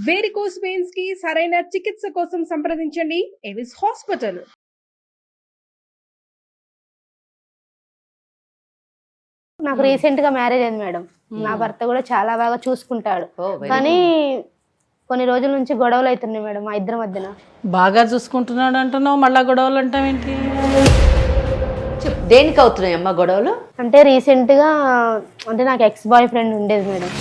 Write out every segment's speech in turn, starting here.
Varicose veins కి సరైన చికిత్స కోసం సంప్రదించండి ఎవిస్ హాస్పిటల్. నాకు రీసెంట్ గా మ్యారేజ్ అయింది మేడం. నా భర్త కూడా చాలా బాగా చూసుకుంటాడు, కానీ కొన్ని రోజుల నుంచి గొడవలు అవుతున్నాయి మేడం మా ఇద్దరి మధ్యన. బాగా చూసుకుంటున్నాడు అంటున్నావు, మళ్ళా గొడవలు అంటావేంటి? దేనికి అవుతున్నాయి అమ్మా గొడవలు? అంటే రీసెంట్ గా అంటే నాకు ఎక్స్ బాయ్ ఫ్రెండ్ ఉండేది మేడం.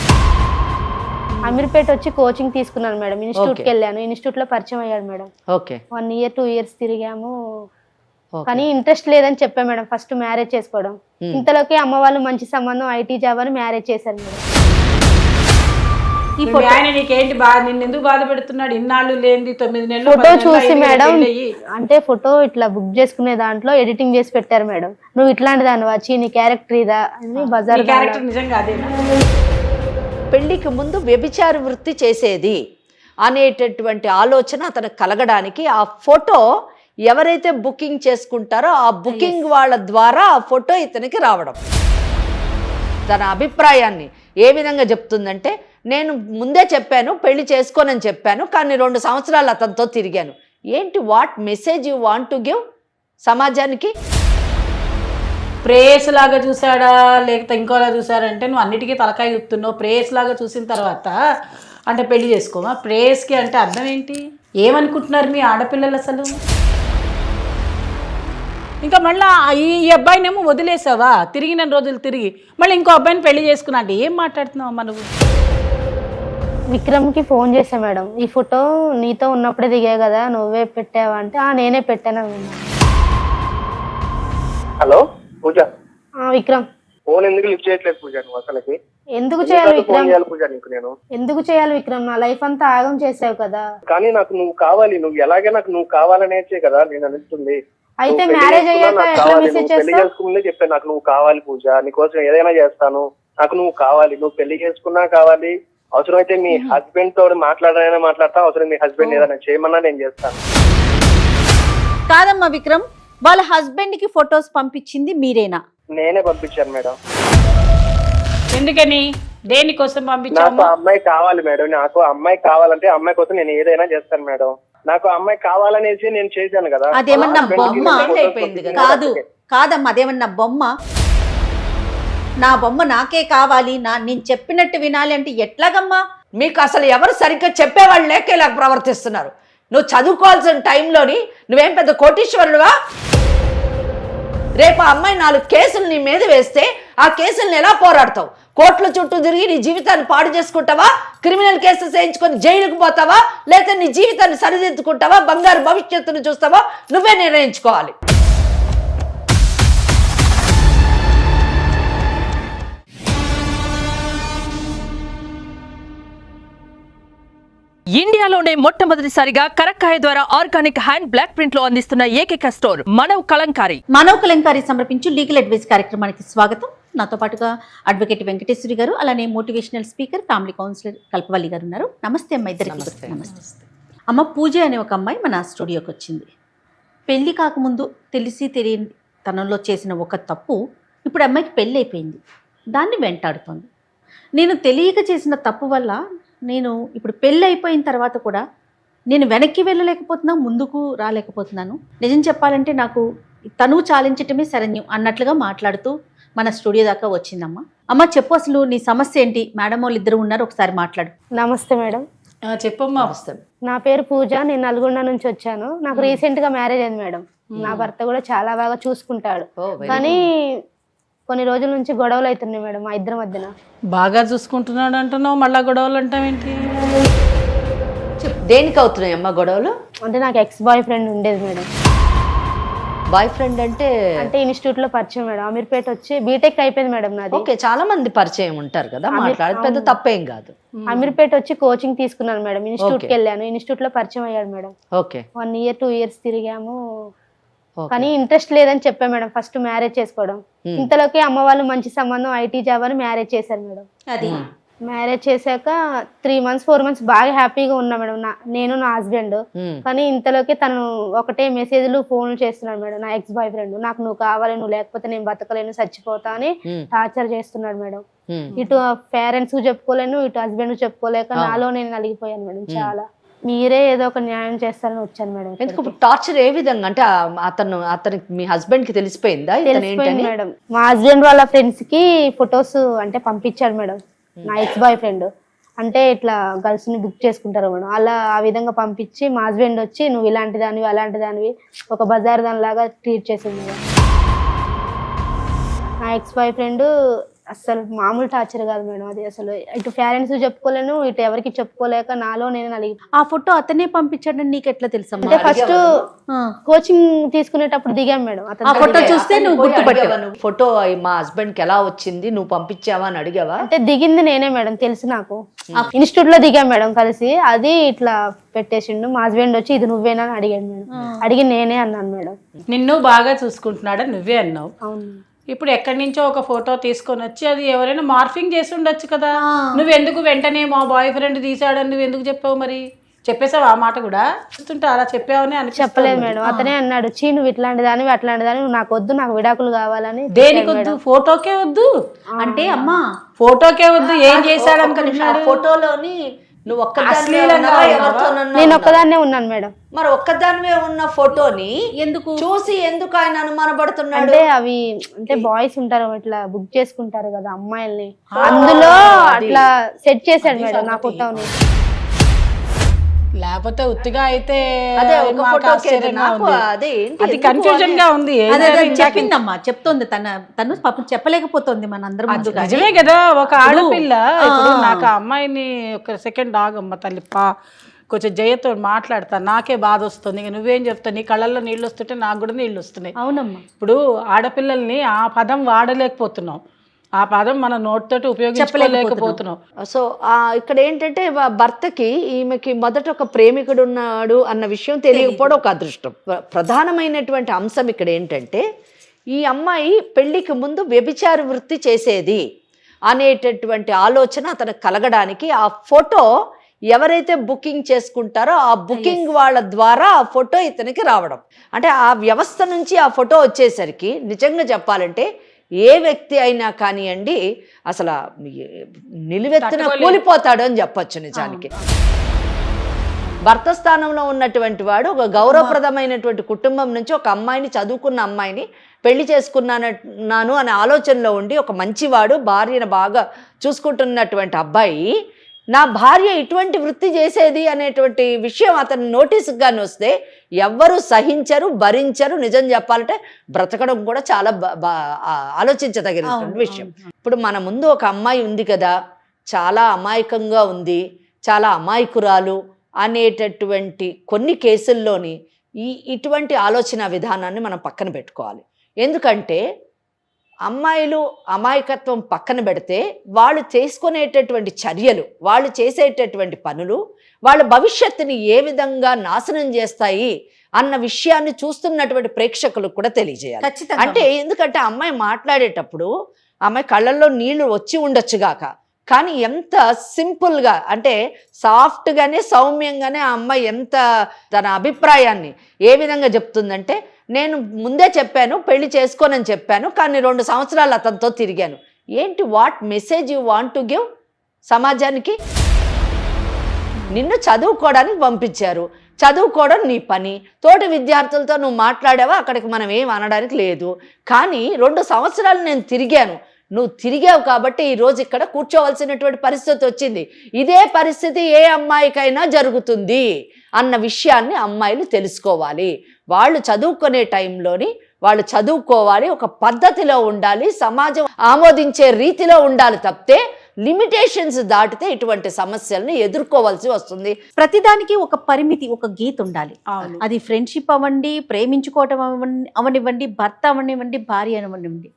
అమీర్పేట వచ్చి కోచింగ్ తీసుకున్నాను మేడం. ఇన్స్టిట్యూట్కి వెళ్ళాను, ఇన్స్టిట్యూట్ లో పరిచయం అయ్యాడు మేడం. ఓకే, 1 year 2 years తిరిగాము, కానీ ఇంట్రెస్ట్ లేదని చెప్పా మేడం. ఫస్ట్ మ్యారేజ్ చేసుకోవడం, ఇంతలోకి అమ్మ వాళ్ళు మంచి సంబంధం ఐటీ జాబ్ అని మ్యారేజ్ చేశారు మేడం. ఈ ఆయన నీకేంటి నిన్ను ఎందుకు బాధ పెడుతున్నాడు? ఇన్నాళ్ళు లేని 9 నెలలు ఫోటో చూసి మేడం, అంటే ఫోటో ఇట్లా బుక్ చేసుకునే దాంట్లో ఎడిటింగ్ చేసి పెట్టారు మేడం. నువ్వు ఇట్లాంటి దాని వచ్చి నీ క్యారెక్టర్ ఇదా అని బజార్ క్యారెక్టర్ నిజంగా అదేనా? పెళ్లికి ముందు వ్యభిచార వృత్తి చేసేది అనేటటువంటి ఆలోచన అతనికి కలగడానికి ఆ ఫోటో ఎవరైతే బుకింగ్ చేసుకుంటారో ఆ బుకింగ్ వాళ్ళ ద్వారా ఆ ఫోటో ఇతనికి రావడం. తన అభిప్రాయాన్ని ఏ విధంగా చెప్తుందంటే, నేను ముందే చెప్పాను పెళ్లి చేసుకోనని చెప్పాను, కానీ 2 సంవత్సరాలు అతనితో తిరిగాను. ఏంటి, what message you want to give సమాజానికి? ప్రేయస్ లాగా చూసాడా లేకపోతే ఇంకోలా చూసాడంటే నువ్వు అన్నిటికీ తలకాయ చెప్తున్నావు. ప్రేయస్ లాగా చూసిన తర్వాత అంటే పెళ్లి చేసుకోమా? ప్రేయస్కి అంటే అర్థం ఏంటి? ఏమనుకుంటున్నారు మీ ఆడపిల్లలు అసలు? ఇంకా మళ్ళీ ఈ అబ్బాయినేమో వదిలేసావా, తిరిగిన రోజులు తిరిగి మళ్ళీ ఇంకో అబ్బాయిని పెళ్లి చేసుకున్నా అంటే ఏం మాట్లాడుతున్నావు అమ్మా నువ్వు? విక్రమ్కి ఫోన్ చేశా మేడం, ఈ ఫోటో నీతో ఉన్నప్పుడే దిగా కదా, నువ్వే పెట్టావా అంటే నేనే పెట్టాను. హలో పూజ. విక్రమ్ ఫోన్ ఎందుకు లిఫ్ట్ చేయట్లేదు పూజ? నువ్వు అసలుకి ఎందుకు చేయాలి విక్రమ్? పూజ నీకు నేను ఎందుకు చేయాలి విక్రమ్? నా లైఫ్ అంతా ఆగం చేసావు కదా. కానీ నాకు నువ్వు కావాలి, నువ్వు ఎలాగే నాకు నువ్వు కావాలనేసే కదా నేను అనిపిస్తుంది. అయితే మ్యారేజ్ అయ్యాక ఎట్లా మెసేజ్ పెళ్లి చేసుకునే చెప్పాను, నాకు నువ్వు కావాలి పూజ, నీకోసం ఏదైనా చేస్తాను, నాకు నువ్వు కావాలి. నువ్వు పెళ్లి చేసుకున్నా కావాలి, అవసరమైతే మీ హస్బెండ్ తో మాట్లాడాలైనా మాట్లాడతా, అవసరం మీ హస్బెండ్ ఏదైనా చేయమన్నా నేను చేస్తాను. కాదమ్మా విక్రమ్, వాళ్ళ హస్బెండ్ కి ఫొటోస్ పంపించింది మీరేనా? నేనే పంపించాను మేడం. ఎందుకని, దేనికోసం పంపించావు? నాకు అమ్మాయి కావాలి మేడం, నాకు అమ్మాయి కావాలంటే అమ్మాయి కోసం నేను ఏదైనా చేస్తాను మేడం. నాకు అమ్మాయి కావాలనేసి నేను చేశాను కదా. అదేమన్నా బొమ్మ? కాదు కాదమ్మా, అదేమన్నా బొమ్మ? నా బొమ్మ నాకే కావాలి, నేను చెప్పినట్టు వినాలి అంటే ఎట్లాగమ్మా? మీకు అసలు ఎవరు సరిగ్గా చెప్పేవాళ్ళు లేక ఇలా ప్రవర్తిస్తున్నారు. నువ్వు చదువుకోవాల్సిన టైంలోని నువ్వేం పెద్ద కోటీశ్వరుడువా? రేపు ఆ అమ్మాయి 4 కేసులు నీ మీద వేస్తే ఆ కేసులను ఎలా పోరాడతావు? కోర్టుల చుట్టూ తిరిగి నీ జీవితాన్ని పాడు చేసుకుంటావా? క్రిమినల్ కేసెస్ వేయించుకొని జైలుకు పోతావా? లేకపోతే నీ జీవితాన్ని సరిదిద్దుకుంటావా? బంగారు భవిష్యత్తును చూస్తావా? నువ్వే నిర్ణయించుకోవాలి. ఇండియాలోనే మొట్టమొదటిసారిగా కరక్కాయ ద్వారా ఆర్గానిక్ హ్యాండ్ బ్లాక్ ప్రింట్ లో అందిస్తున్న ఏకైక స్టోర్ మనవ్ కలంకారీ. మనవ్ కలంకారీ సమర్పించు లీగల్ అడ్వైస్ కార్యక్రమానికి స్వాగతం. నాతో పాటుగా అడ్వకేట్ వెంకటేశ్వరి గారు, అలానే మోటివేషనల్ స్పీకర్, ఫ్యామిలీ కౌన్సిలర్ కల్పవల్లి గారు ఉన్నారు. నమస్తే అమ్మ ఇద్దరికి. నమస్తే అమ్మ. పూజ అనే ఒక అమ్మాయి మన స్టూడియోకి వచ్చింది. పెళ్లి కాకముందు తెలిసి తెలియని తనంలో చేసిన ఒక తప్పు ఇప్పుడు అమ్మాయికి పెళ్ళి అయిపోయింది, దాన్ని వెంటాడుతోంది. నేను తెలియక చేసిన తప్పు వల్ల నేను ఇప్పుడు పెళ్ళి అయిపోయిన తర్వాత కూడా నేను వెనక్కి వెళ్ళలేకపోతున్నా, ముందుకు రాలేకపోతున్నాను. నిజం చెప్పాలంటే నాకు తనువు చాలించటమే శరణ్యం అన్నట్లుగా మాట్లాడుతూ మన స్టూడియో దాకా వచ్చిందమ్మా. అమ్మ చెప్పు, అసలు నీ సమస్య ఏంటి? మేడం వాళ్ళు ఇద్దరు ఉన్నారు, ఒకసారి మాట్లాడు. నమస్తే మేడం. చెప్పమ్మా. నా పేరు పూజ, నేను నల్గొండ నుంచి వచ్చాను. నాకు రీసెంట్ గా మ్యారేజ్ అయింది మేడం. నా భర్త కూడా చాలా బాగా చూసుకుంటాడు, కానీ కొన్ని రోజుల నుంచి గొడవలు అవుతున్నాయి మేడం మా ఇద్దరి మధ్యన. బాగా చూసుకుంటున్నాడు అంటున్నావు, మళ్ళా గొడవలు అంటావేంటి? దేనికి అవుతున్నాయి అమ్మా గొడవలు? అంటే నాకు ఎక్స్ బాయ్ ఫ్రెండ్ ఉండేది మేడం. బాయ్ ఫ్రెండ్ అంటే ఇన్స్టిట్యూట్ లో పరిచయం మేడం. అమీర్పేట వచ్చి బీటెక్ అయిపోయింది మేడం నాది. ఓకే, చాలా మంది పరిచయం ఉంటారు కదా, మాట్లాడేది పెద్ద తప్పేం కాదు. అమీర్పేట వచ్చి కోచింగ్ తీసుకున్నాను మేడం. ఇన్స్టిట్యూట్ కి వెళ్ళాను, ఇన్స్టిట్యూట్ లో పరిచయం అయ్యాడు మేడం. ఓకే, 1 year 2 years తిరిగాము, కానీ ఇంట్రెస్ట్ లేదని చెప్పా మేడం. ఫస్ట్ మ్యారేజ్ చేసుకోవడం, ఇంతలోకి అమ్మ వాళ్ళు మంచి సంబంధం ఐటీ జాబ్ అని మ్యారేజ్ చేశారు మేడం. అది మ్యారేజ్ చేశాక 3 months 4 months బాగా హ్యాపీగా ఉన్నా మేడం. నేను నా హస్బెండ్. కానీ ఇంతలోకి తను ఒకటే మెసేజ్లు ఫోన్లు చేస్తున్నాడు మేడం. నా ఎక్స్ బాయ్ ఫ్రెండ్ నాకు నువ్వు కావాలి, నువ్వు లేకపోతే నేను బతకలేను, చచ్చిపోతా అని టార్చర్ చేస్తున్నాడు మేడం. ఇటు పేరెంట్స్ కు చెప్పుకోలేను, ఇటు హస్బెండ్ కు చెప్పుకోలేక నాలో నేను నలిగిపోయాను మేడం. చాలా మీరే ఏదో ఒక న్యాయం చేస్తారని వచ్చాను మేడం. ఎందుకు టార్చర్ ఏ విధంగా అంటే అతనికి మీ హస్బెండ్ కి తెలిసిపోయిందా తెలిసిపోయింది మేడం. మా హస్బెండ్ వాళ్ళ ఫ్రెండ్స్ కి ఫొటోస్ అంటే పంపించాడు మేడం. నా ఎక్స్ బాయ్ ఫ్రెండ్ అంటే ఇట్లా గర్ల్స్ ని బుక్ చేసుకుంటారు మేడం. అలా ఆ విధంగా పంపించి మా హస్బెండ్ వచ్చి నువ్వు ఇలాంటి దానివి అలాంటి దానివి ఒక బజార్ దాని లాగా ట్రీట్ చేసింది మేడం. నా ఎక్స్ బాయ్ ఫ్రెండ్ అసలు మామూలు టార్చర్ కాదు మేడం. అది అసలు ఇటు పేరెంట్స్ చెప్పుకోలేను, ఇటు ఎవరికి చెప్పుకోలేక నాలో నేను నలిగి. ఆ ఫోటో అతనే పంపించాడని నీకు ఎట్లా తెలుసా? అంటే ఫస్ట్ కోచింగ్ తీసుకునేటప్పుడు దిగాం మేడం. ఆ ఫోటో చూస్తే నువ్వు గుర్తుపట్టావా? ఫోటో మా హస్బెండ్ కి ఎలా వచ్చింది, నువ్వు పంపించావా అని అడిగావా? అంటే దిగింది నేనే మేడం, తెలుసు నాకు. ఇన్స్టిట్యూట్ లో దిగాం మేడం కలిసి. అది ఇట్లా పెట్టేసిండు. మా హస్బెండ్ వచ్చి ఇది నువ్వేనా అని అడిగాడు మేడం. అడిగి నేనే అన్నాను మేడం. నిన్ను బాగా చూసుకుంటున్నాడా నువ్వే అన్నావు. అవును. ఇప్పుడు ఎక్కడి నుంచో ఒక ఫోటో తీసుకొని వచ్చి అది ఎవరైనా మార్ఫింగ్ చేసి ఉండొచ్చు కదా. నువ్వెందుకు వెంటనే మా బాయ్ ఫ్రెండ్ తీసాడని నువ్వు ఎందుకు చెప్పావు? మరి చెప్పేసావు ఆ మాట కూడా? చూస్తుంటే అలా చెప్పావని అని చెప్పలేదు మేడం. అతనే అన్నాడు, చీ నువ్వు ఇట్లాంటి దానివి అట్లాంటి దానివి, నాకు వద్దు, నాకు విడాకులు కావాలని. దేనికి వద్దు? ఫోటోకే వద్దు అంటే అమ్మా ఫోటోకే వద్దు. ఏం చేశాడు అనుకుంటున్నాడు? ఫోటోలోని నువ్వు నేను ఒక్కదాన్నే ఉన్నాను మేడం. మరి ఒక్కదానివే ఉన్న ఫోటోని చూసి ఎందుకు ఆయన అనుమానపడుతున్నాడు? అంటే అవి అంటే బాయ్స్ ఉంటారు ఇట్లా బుక్ చేసుకుంటారు కదా అమ్మాయిల్ని, అందులో అట్లా సెట్ చేశాడు మేడం నా ఫోటోని. లేకపోతే ఉత్తిగా అయితే అది కన్ఫ్యూజన్ గా ఉంది. చెప్పిందమ్మా, చెప్తోంది తను పాపం చెప్పలేకపోతుంది మన అందరం ముందు. నిజమే కదా, ఒక ఆడపిల్ల. ఇప్పుడు నాకు ఆ అమ్మాయిని ఒక సెకండ్ ఆగమ్మ తల్లి కొంచెం జయతో మాట్లాడతా, నాకే బాధ వస్తుంది. ఇక నువ్వేం చెప్తావు? నీ కళ్ళల్లో నీళ్ళు వస్తుంటే నాకు కూడా నీళ్ళు వస్తున్నాయి. అవునమ్మా. ఇప్పుడు ఆడపిల్లల్ని ఆ పదం వాడలేకపోతున్నాం, ఆ పదం మన నోటితోటి ఉపయోగించలేకపోతున్నాం. సో ఇక్కడ ఏంటంటే భర్తకి ఈమెకి మొదట ఒక ప్రేమికుడు ఉన్నాడు అన్న విషయం తెలియకపోవడం ఒక అదృష్టం. ప్రధానమైనటువంటి అంశం ఇక్కడ ఏంటంటే ఈ అమ్మాయి పెళ్లికి ముందు వ్యభిచార వృత్తి చేసేది అనేటటువంటి ఆలోచన అతనికి కలగడానికి ఆ ఫోటో ఎవరైతే బుకింగ్ చేసుకుంటారో ఆ బుకింగ్ వాళ్ళ ద్వారా ఆ ఫోటో ఇతనికి రావడం. అంటే ఆ వ్యవస్థ నుంచి ఆ ఫోటో వచ్చేసరికి నిజంగా చెప్పాలంటే ఏ వ్యక్తి అయినా కానివ్వండి అసలు నిలువెత్తున కూలిపోతాడు అని చెప్పొచ్చు. నిజానికి భర్త స్థానంలో ఉన్నటువంటి వాడు ఒక గౌరవప్రదమైనటువంటి కుటుంబం నుంచి ఒక అమ్మాయిని, చదువుకున్న అమ్మాయిని పెళ్లి చేసుకున్నాను అనే ఆలోచనలో ఉండి ఒక మంచివాడు భార్యను బాగా చూసుకుంటున్నటువంటి అబ్బాయి నా భార్య ఇటువంటి వృత్తి చేసేది అనేటువంటి విషయం అతని నోటీసుకు కానీ వస్తే ఎవ్వరూ సహించరు, భరించరు. నిజం చెప్పాలంటే బ్రతకడం కూడా చాలా ఆలోచించదగినటువంటి విషయం. ఇప్పుడు మన ముందు ఒక అమ్మాయి ఉంది కదా, చాలా అమాయకంగా ఉంది, చాలా అమాయకురాలు అనేటటువంటి కొన్ని కేసుల్లోని ఇటువంటి ఆలోచన విధానాన్ని మనం పక్కన పెట్టుకోవాలి. ఎందుకంటే అమ్మాయిలు అమాయకత్వం పక్కన పెడితే వాళ్ళు చేసుకునేటటువంటి చర్యలు, వాళ్ళు చేసేటటువంటి పనులు వాళ్ళ భవిష్యత్తుని ఏ విధంగా నాశనం చేస్తాయి అన్న విషయాన్ని చూస్తున్నటువంటి ప్రేక్షకులకు కూడా తెలియజేయాలి. అంటే ఎందుకంటే అమ్మాయి మాట్లాడేటప్పుడు అమ్మాయి కళ్ళల్లో నీళ్లు వచ్చి ఉండొచ్చుగాక, కానీ ఎంత సింపుల్గా అంటే సాఫ్ట్గానే సౌమ్యంగానే ఆ అమ్మాయి ఎంత తన అభిప్రాయాన్ని ఏ విధంగా చెప్తుందంటే, నేను ముందే చెప్పాను పెళ్లి చేసుకోనని చెప్పాను, కానీ 2 సంవత్సరాలు అతనితో తిరిగాను. ఏంటి what message you want to give సమాజానికి? నిన్ను చదువుకోవడానికి పంపించారు, చదువుకోవడం నీ పని, తోటి విద్యార్థులతో నువ్వు మాట్లాడావా, అక్కడికి మనం ఏం అనడానికి లేదు. కానీ 2 సంవత్సరాలు నేను తిరిగాను, నువ్వు తిరిగావు కాబట్టి ఈరోజు ఇక్కడ కూర్చోవలసినటువంటి పరిస్థితి వచ్చింది. ఇదే పరిస్థితి ఏ అమ్మాయికైనా జరుగుతుంది అన్న విషయాన్ని అమ్మాయిలు తెలుసుకోవాలి. వాళ్ళు చదువుకునే టైంలోని వాళ్ళు చదువుకోవాలి, ఒక పద్ధతిలో ఉండాలి, సమాజం ఆమోదించే రీతిలో ఉండాలి తప్పితే లిమిటేషన్స్ దాటితే ఇటువంటి సమస్యలను ఎదుర్కోవాల్సి వస్తుంది. ప్రతిదానికి ఒక పరిమితి, ఒక గీత ఉండాలి. అది ఫ్రెండ్షిప్ అవ్వండి, ప్రేమించుకోవటం అవనివ్వండి, భర్త అవనివ్వండి, భార్య అవనివ్వండి,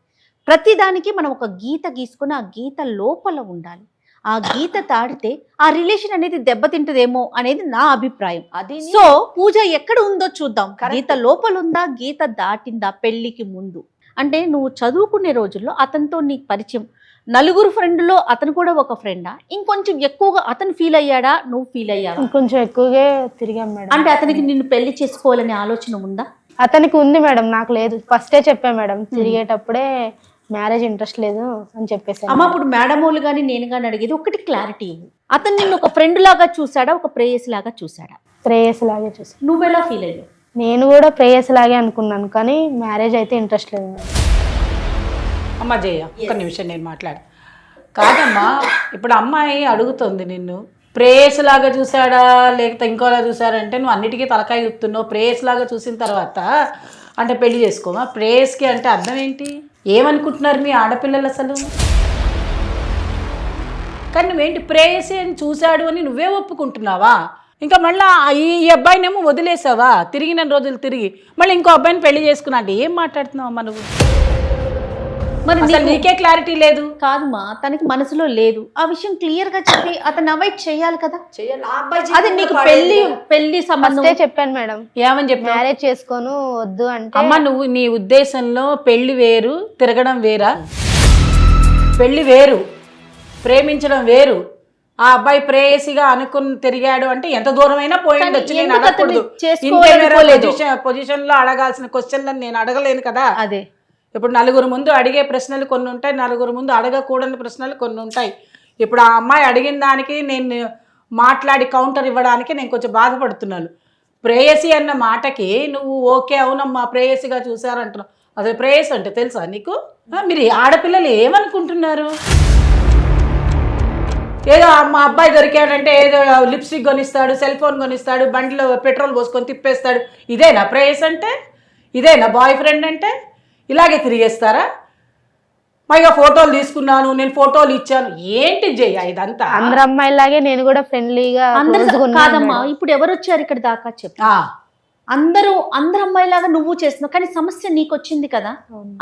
ప్రతిదానికి మనం ఒక గీత గీసుకుని ఆ గీత లోపల ఉండాలి. ఆ గీత దాటితే ఆ రిలేషన్ అనేది దెబ్బతింటదేమో అనేది నా అభిప్రాయం. అది సో పూజ ఎక్కడ ఉందో చూద్దాం. గీత లోపల ఉందా, గీత దాటిందా పెళ్లికి ముందు? అంటే నువ్వు చదువుకునే రోజుల్లో అతనితో నీ పరిచయం, నలుగురు ఫ్రెండ్లో అతను కూడా ఒక ఫ్రెండా? ఇంకొంచెం ఎక్కువగా అతను ఫీల్ అయ్యాడా, నువ్వు ఫీల్ అయ్యావా? కొంచెం ఎక్కువగా తిరిగాం మేడం. అంటే అతనికి నిన్ను పెళ్లి చేసుకోవాలనే ఆలోచన ఉందా? అతనికి ఉంది మేడం, నాకు లేదు. ఫస్టే చెప్పా మేడం, తిరిగేటప్పుడే మ్యారేజ్ ఇంట్రెస్ట్ లేదు అని చెప్పేసి. అమ్మ ఇప్పుడు మేడం వాళ్ళు కానీ నేను కానీ అడిగేది ఒకటి క్లారిటీ. అతను నిన్ను ఒక ఫ్రెండ్ లాగా చూసాడా, ఒక ప్రేయస్ లాగా చూసాడా? ప్రేయస్ లాగే చూసి. నువ్వెలా ఫీల్ అయ్యావు? నేను కూడా ప్రేయస్ లాగే అనుకున్నాను, కానీ మ్యారేజ్ అయితే ఇంట్రెస్ట్ లేదు మేడం. అమ్మ జయ ఒక్క నిమిషం నేను మాట్లాడు. కాదమ్మా, ఇప్పుడు అమ్మాయి అడుగుతుంది నిన్ను, ప్రేయస్ లాగా చూసాడా లేకపోతే ఇంకోలా చూసాడంటే నువ్వు అన్నిటికీ తలకాయ చెప్తున్నావు. ప్రేయస్ లాగా చూసిన తర్వాత అంటే పెళ్లి చేసుకోమా? ప్రేయస్కి అంటే అర్థం ఏంటి? ఏమనుకుంటున్నారు మీ ఆడపిల్లలు అసలు? కానీ నువ్వేంటి ప్రేయసి అని చూశాడు అని నువ్వే ఒప్పుకుంటున్నావా? ఇంకా మళ్ళీ ఈ అబ్బాయినేమో వదిలేసావా? తిరిగిన రోజులు తిరిగి మళ్ళీ ఇంకో అబ్బాయిని పెళ్లి చేసుకున్నా అంటే ఏం మాట్లాడుతున్నావమ్మా నువ్వు? మరి అసలు నీకే క్లారిటీ లేదు. కాదుమా, తనకి మనసులో లేదు. ఆ విషయం క్లియర్ గా చెప్పి అతను అవాయిడ్ చేయాలి కదా. అది నీకు పెళ్లి ఫస్టే చెప్పాను మేడం, ఏమని చెప్పి మ్యారేజ్ చేసుకోను వద్దు అంటే. అమ్మ నువ్వు నీ ఉద్దేశంలో పెళ్లి వేరు, తిరగడం వేరా? పెళ్లి వేరు, ప్రేమించడం వేరు. ఆ అబ్బాయి ప్రేయసిగా అనుకుని తిరిగాడు అంటే ఎంత దూరమైనా పోయింది వచ్చి నేను అడగకూడదు. పొజిషన్ లో అడగాల్సిన క్వశ్చన్లను నేను అడగలేను కదా. అదే ఇప్పుడు నలుగురు ముందు అడిగే ప్రశ్నలు కొన్ని ఉంటాయి, నలుగురు ముందు అడగకూడని ప్రశ్నలు కొన్ని ఉంటాయి. ఇప్పుడు ఆ అమ్మాయి అడిగిన దానికి నేను మాట్లాడి కౌంటర్ ఇవ్వడానికి నేను కొంచెం బాధపడుతున్నాను. ప్రేయసి అన్న మాటకి నువ్వు ఓకే అవునమ్మా ప్రేయసిగా చూసారంటున్నావు. అసలు ప్రేయసి అంటే తెలుసా నీకు? మీరు ఆడపిల్లలు ఏమనుకుంటున్నారు? ఏదో మా అబ్బాయి దొరికాడంటే ఏదో లిప్స్టిక్ కొనిస్తాడు, సెల్ ఫోన్ కొనిస్తాడు, బండిలో పెట్రోల్ పోసుకొని తిప్పేస్తాడు. ఇదేనా ప్రేయస్ అంటే? ఇదేనా బాయ్ ఫ్రెండ్ అంటే? ఇలాగే తిరిగేస్తారా? పైగా ఫోటోలు తీసుకున్నాను, నేను ఫోటోలు ఇచ్చాను. ఏంటి జయ ఇదంతా? అందరు అమ్మాయిలాగే నేను కూడా ఫ్రెండ్లీగా. కాదమ్మా, ఇప్పుడు ఎవరు వచ్చారు ఇక్కడ దాకా చెప్పు. అందరూ అమ్మాయిలాగా నువ్వు చేస్తున్నావు, కానీ సమస్య నీకు వచ్చింది కదా,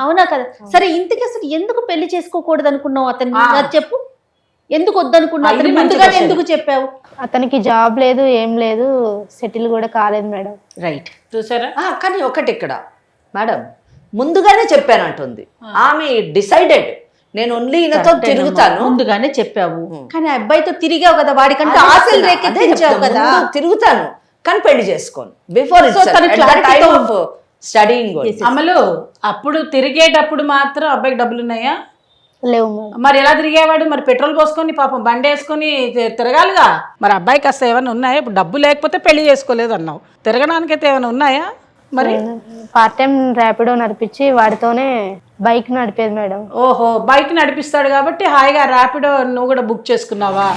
అవునా కదా? సరే, ఇంతకీ అసలు ఎందుకు పెళ్లి చేసుకోకూడదు అనుకున్నావు అతన్ని? చెప్పు, ఎందుకు వద్దనుకున్నావు? అతని ముందుగానే ఎందుకు చెప్పావు? అతనికి జాబ్ లేదు, ఏం లేదు, సెటిల్ కూడా కాలేదు మేడం. రైట్, చూసారా? కానీ ఒకటి ఇక్కడ మేడం, ముందుగానే చెప్పానంటుంది ఆమె. డిసైడెడ్ నేను ఓన్లీ ఈయనతో తిరుగుతాను. ముందుగానే చెప్పావు, కానీ ఆ అబ్బాయితో తిరిగావు కదా, వాడికంటే ఆశలు రేకెత్తించావు కదా. తిరుగుతాను కానీ పెళ్లి చేసుకోను. Before studying. అమలు అప్పుడు తిరిగేటప్పుడు మాత్రం అబ్బాయికి డబ్బులు ఉన్నాయా? లేవు మేడం. మరి ఎలా తిరిగేవాడు? మరి పెట్రోల్ పోసుకొని పాపం బండి వేసుకొని తిరగాలిగా. మరి అబ్బాయికి అసలు ఏమైనా ఉన్నాయా? ఇప్పుడు డబ్బు లేకపోతే పెళ్లి చేసుకోలేదు అన్నావు, తిరగడానికైతే ఏమైనా ఉన్నాయా? మరి పార్ట్ టైం ర్యాపిడో నడిపించి వాడితోనే బైక్ నడిపేది మేడం. ఓహో, బైక్ నడిపిస్తాడు కాబట్టి హాయిగా ర్యాపిడో నువ్వు కూడా బుక్ చేసుకున్నావా?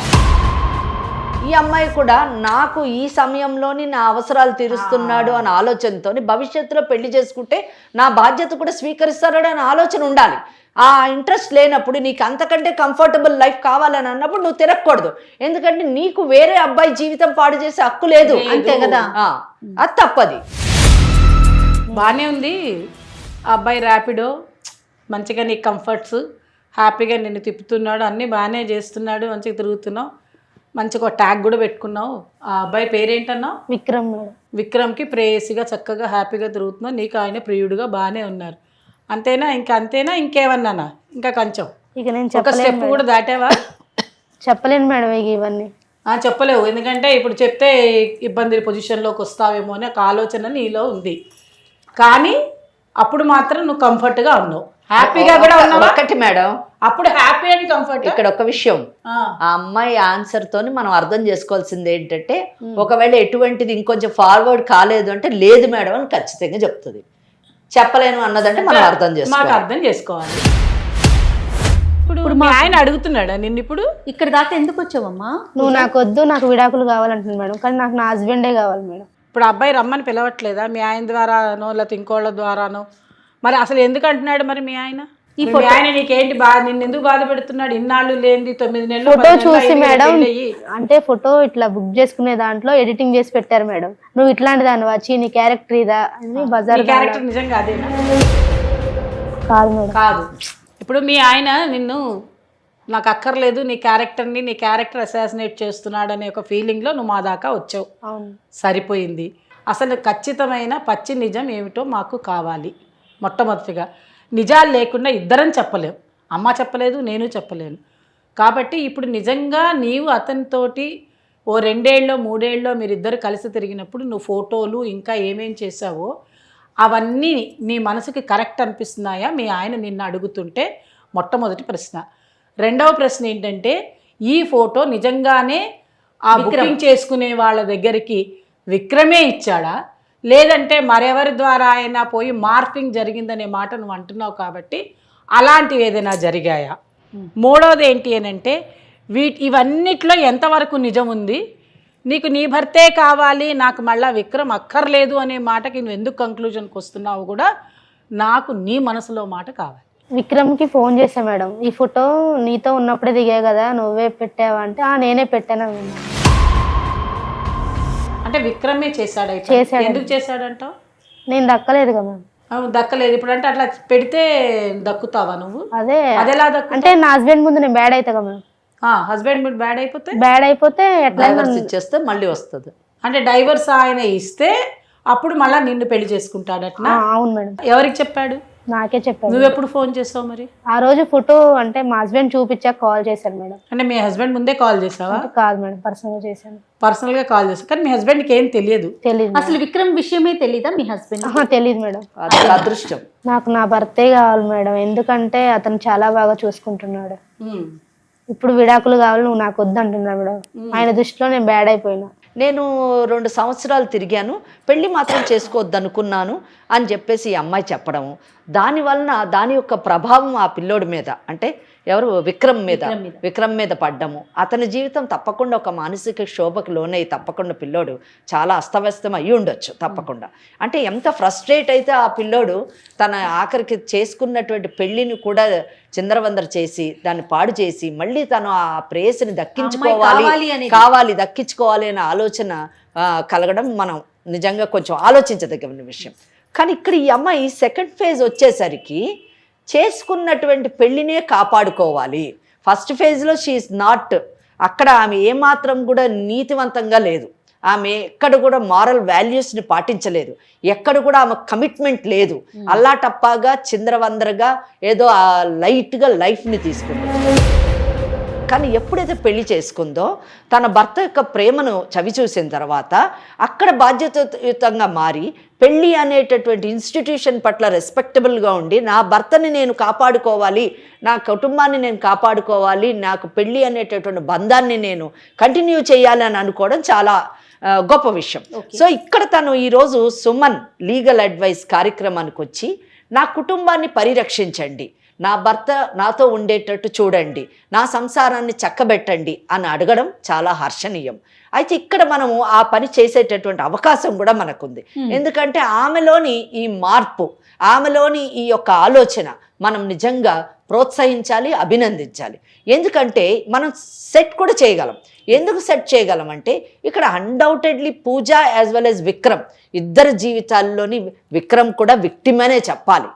ఈ అమ్మాయి కూడా నాకు ఈ సమయంలోని నా అవసరాలు తీరుస్తున్నాడు అనే ఆలోచనతో భవిష్యత్తులో పెళ్లి చేసుకుంటే నా బాధ్యత కూడా స్వీకరిస్తాడు అనే ఆలోచన ఉండాలి. ఆ ఇంట్రెస్ట్ లేనప్పుడు, నీకు అంతకంటే కంఫర్టబుల్ లైఫ్ కావాలని అన్నప్పుడు నువ్వు తిరగకూడదు. ఎందుకంటే నీకు వేరే అబ్బాయి జీవితం పాడు చేసే హక్కు లేదు, అంతే కదా. అది తప్పది. బాగానే ఉంది ఆ అబ్బాయి ర్యాపిడో, మంచిగా నీకు కంఫర్ట్స్, హ్యాపీగా నిన్ను తిప్పుతున్నాడు, అన్నీ బాగానే చేస్తున్నాడు, మంచిగా తిరుగుతున్నావు, మంచిగా ట్యాగ్ కూడా పెట్టుకున్నావు. ఆ అబ్బాయి పేరేంటన్నావు? విక్రమ్ మేడం. విక్రమ్కి ప్రేయసిగా చక్కగా హ్యాపీగా తిరుగుతున్నావు, నీకు ఆయన ప్రియుడుగా బాగానే ఉన్నారు. అంతేనా? అంతేనా? ఇంకేమన్నానా? ఇంకా కొంచెం ఇక నేను ఒక స్టెప్ కూడా దాటావా? చెప్పలేను మేడం ఇక ఇవన్నీ. చెప్పలేవు, ఎందుకంటే ఇప్పుడు చెప్తే ఇబ్బంది పొజిషన్లోకి వస్తావేమో అని ఒక ఆలోచన నీలో ఉంది. కానీ అప్పుడు మాత్రం నువ్వు కంఫర్ట్గా ఉన్నావు, హ్యాపీగా కూడా ఉన్నావు. ఒకటి మేడం, అప్పుడు హ్యాపీ అండ్ కంఫర్ట్. ఇక్కడ ఒక విషయం, ఆ అమ్మాయి ఆన్సర్ తోని మనం అర్థం చేసుకోవాల్సింది ఏంటంటే, ఒకవేళ ఎటువంటిది ఇంకొంచెం ఫార్వర్డ్ కాలేదు అంటే లేదు మేడం అని ఖచ్చితంగా చెప్తుంది. చెప్పలేను అన్నదంటే మనం అర్థం చేసుకోవాలి. ఇప్పుడు మా ఆయన అడుగుతున్నాడా నిన్ను? ఇప్పుడు ఇక్కడ దాకా ఎందుకు వచ్చావమ్మా? నువ్వు నాకు వద్దు, నాకు విడాకులు కావాలంటున్నాను మేడం, కానీ నాకు నా హస్బెండే కావాలి మేడం. ఇప్పుడు అబ్బాయి రమ్మని పిలవట్లేదా మీ ఆయన ద్వారానో లేకపోతే ఇంకోళ్ళ ద్వారానో? మరి అసలు ఎందుకు అంటున్నాడు మరి మీ ఆయన? ఆయన నీకేంటి నిన్ను ఎందుకు బాధ పెడుతున్నాడు? ఇన్నాళ్ళు లేని 9 నెలలు ఫోటో చూసి మేడం, అంటే ఫోటో ఇట్లా బుక్ చేసుకునే దాంట్లో ఎడిటింగ్ చేసి పెట్టారు మేడం. నువ్వు ఇట్లాంటి దాన్ని వచ్చి నీ క్యారెక్టర్ ఇదా అని బజార్. క్యారెక్టర్ నిజంగా అదేనా? కాదు మేడం, కాదు. ఇప్పుడు మీ ఆయన నిన్ను నాకు అక్కర్లేదు, నీ క్యారెక్టర్ అసాసినేట్ చేస్తున్నాడు అనే ఒక ఫీలింగ్లో నువ్వు మా దాకా వచ్చావు. సరిపోయింది. అసలు ఖచ్చితమైన పచ్చి నిజం ఏమిటో మాకు కావాలి. మొట్టమొదటిగా నిజాలు లేకుండా ఇద్దరం చెప్పలేం. అమ్మ చెప్పలేదు, నేను చెప్పలేను. కాబట్టి ఇప్పుడు నిజంగా నీవు అతనితోటి ఓ 2 ఏళ్ళో 3 ఏళ్ళో మీరిద్దరు కలిసి తిరిగినప్పుడు నువ్వు ఫోటోలు ఇంకా ఏమేం చేసావో అవన్నీ నీ మనసుకి కరెక్ట్ అనిపిస్తున్నాయా మీ ఆయన నిన్ను అడుగుతుంటే? మొట్టమొదటి ప్రశ్న. రెండవ ప్రశ్న ఏంటంటే, ఈ ఫోటో నిజంగానే ఆ బుకింగ్ చేసుకునే వాళ్ళ దగ్గరికి విక్రమే ఇచ్చాడా, లేదంటే మరెవరి ద్వారా అయినా పోయి మార్ఫింగ్ జరిగిందనే మాట నువ్వు అంటున్నావు కాబట్టి అలాంటివి ఏదైనా జరిగాయా? మూడవది ఏంటి అని అంటే, ఇవన్నిట్లో ఎంతవరకు నిజం ఉంది? నీకు నీ భర్తే కావాలి, నాకు మళ్ళా విక్రమ్ అక్కర్లేదు అనే మాటకి నువ్వు ఎందుకు కంక్లూజన్కి వస్తున్నావు కూడా నాకు నీ మనసులో మాట కావాలి. విక్రమ్కి ఫోన్ చేశా మేడం, ఈ ఫోటో నీతో ఉన్నప్పుడే దిగా కదా, నువ్వే పెట్టావా అంటే నేనే పెట్టాను. అంటే విక్రమే చేశాడైతే? చేశాడు. ఎందుకు చేశాడంటావు? నేను దక్కలేదు కదా మేడం. దక్కలేదు. ఇప్పుడు అంటే అట్లా పెడితే దక్కుతావా నువ్వు? అదే అదెలా దక్కు? అంటే నా హస్బెండ్ ముందు నేను బ్యాడ్ అవుతా కదా మేడం. హస్బెండ్ మీరు బ్యాడ్ అయిపోతే ఎట్లా డైవర్స్ ఇచ్చేస్తే మళ్ళీ వస్తుంది. అంటే డైవర్స్ ఆయన ఇస్తే అప్పుడు మళ్ళీ నిన్ను పెళ్లి చేసుకుంటాడట్నా? అవును మేడం. ఎవరికి చెప్పాడు? నాకే చెప్పాడు. నువ్వెప్పుడు ఫోన్ చేసావు మరి? ఆ రోజు ఫోటో అంటే మా హస్బెండ్ చూపించాక కాల్ చేశాను మేడం. అంటే మీ హస్బెండ్ ముందే కాల్ చేసావా? కాదు మేడం, పర్సనల్ చేశాను. పర్సనల్ గా కాల్ చేసావు, కానీ మీ హస్బెండ్కి ఏం తెలియదు? తెలియదు. అసలు విక్రమ్ విషయమే తెలీదా మీ హస్బెండ్? తెలియదు మేడం. అది అదృష్టం. నాకు నా భర్తే కావాలి మేడం, ఎందుకంటే అతను చాలా బాగా చూసుకుంటున్నాడు. ఇప్పుడు విడాకులు కావాలి, నువ్వు నాకు వద్దు అంటున్నాడు మేడం. ఆయన దృష్టిలో నేను బ్యాడ్ అయిపోయినా. నేను 2 సంవత్సరాలు తిరిగాను, పెళ్లి మాత్రం చేసుకోవద్దు అనుకున్నాను అని చెప్పేసి ఈ అమ్మాయి చెప్పడము, దానివలన దాని యొక్క ప్రభావం ఆ పిల్లోడి మీద, అంటే ఎవరు విక్రమ్ మీద పడ్డము. అతని జీవితం తప్పకుండా ఒక మానసిక శోభకు లోనై తప్పకుండా పిల్లోడు చాలా అస్తవ్యస్తం అయ్యి ఉండొచ్చు తప్పకుండా. అంటే ఎంత ఫ్రస్ట్రేట్ అయితే ఆ పిల్లోడు తన ఆఖరికి చేసుకున్నటువంటి పెళ్లిని కూడా చిందరవందర చేసి దాన్ని పాడు చేసి మళ్ళీ తను ఆ ప్రేయసిని దక్కించుకోవాలి అనే ఆలోచన కలగడం మనం నిజంగా కొంచెం ఆలోచించదగిన విషయం. కానీ ఇక్కడ ఈ అమ్మాయి సెకండ్ ఫేజ్ వచ్చేసరికి చేసుకున్నటువంటి పెళ్లినే కాపాడుకోవాలి. ఫస్ట్ ఫేజ్లో షీఈస్ నాట్, అక్కడ ఆమె ఏమాత్రం కూడా నీతివంతంగా లేదు, ఆమె ఎక్కడ కూడా మారల్ వాల్యూస్ని పాటించలేదు, ఎక్కడ కూడా ఆమె కమిట్మెంట్ లేదు, అల్లాటప్పాగా చిందరవందరగా ఏదో ఆ లైట్గా లైఫ్ని తీసుకుంది. కానీ ఎప్పుడైతే పెళ్లి చేసుకుందో తన భర్త యొక్క ప్రేమను చవి చూసిన తర్వాత అక్కడ బాధ్యతాయుతంగా మారి పెళ్ళి అనేటటువంటి ఇన్స్టిట్యూషన్ పట్ల రెస్పెక్టబుల్గా ఉండి నా భర్తని నేను కాపాడుకోవాలి, నా కుటుంబాన్ని నేను కాపాడుకోవాలి, నాకు పెళ్ళి అనేటటువంటి బంధాన్ని నేను కంటిన్యూ చేయాలి అని అనుకోవడం చాలా గొప్ప విషయం. సో ఇక్కడ తను ఈరోజు సుమన్ లీగల్ అడ్వైస్ కార్యక్రమానికి వచ్చి నా కుటుంబాన్ని పరిరక్షించండి, నా భర్త నాతో ఉండేటట్టు చూడండి, నా సంసారాన్ని చక్కబెట్టండి అని అడగడం చాలా హర్షణీయం. అయితే ఇక్కడ మనము ఆ పని చేసేటటువంటి అవకాశం కూడా మనకుంది. ఎందుకంటే ఆమెలోని ఈ మార్పు, ఆమెలోని ఈ యొక్క ఆలోచన మనం నిజంగా ప్రోత్సహించాలి, అభినందించాలి. ఎందుకంటే మనం సెట్ కూడా చేయగలం. ఎందుకు సెట్ చేయగలం అంటే ఇక్కడ అన్డౌటెడ్లీ పూజ యాజ్ వెల్ యాజ్ విక్రమ్ ఇద్దరు జీవితాల్లోని విక్రమ్ కూడా విక్టిమ్ అనే చెప్పాలి.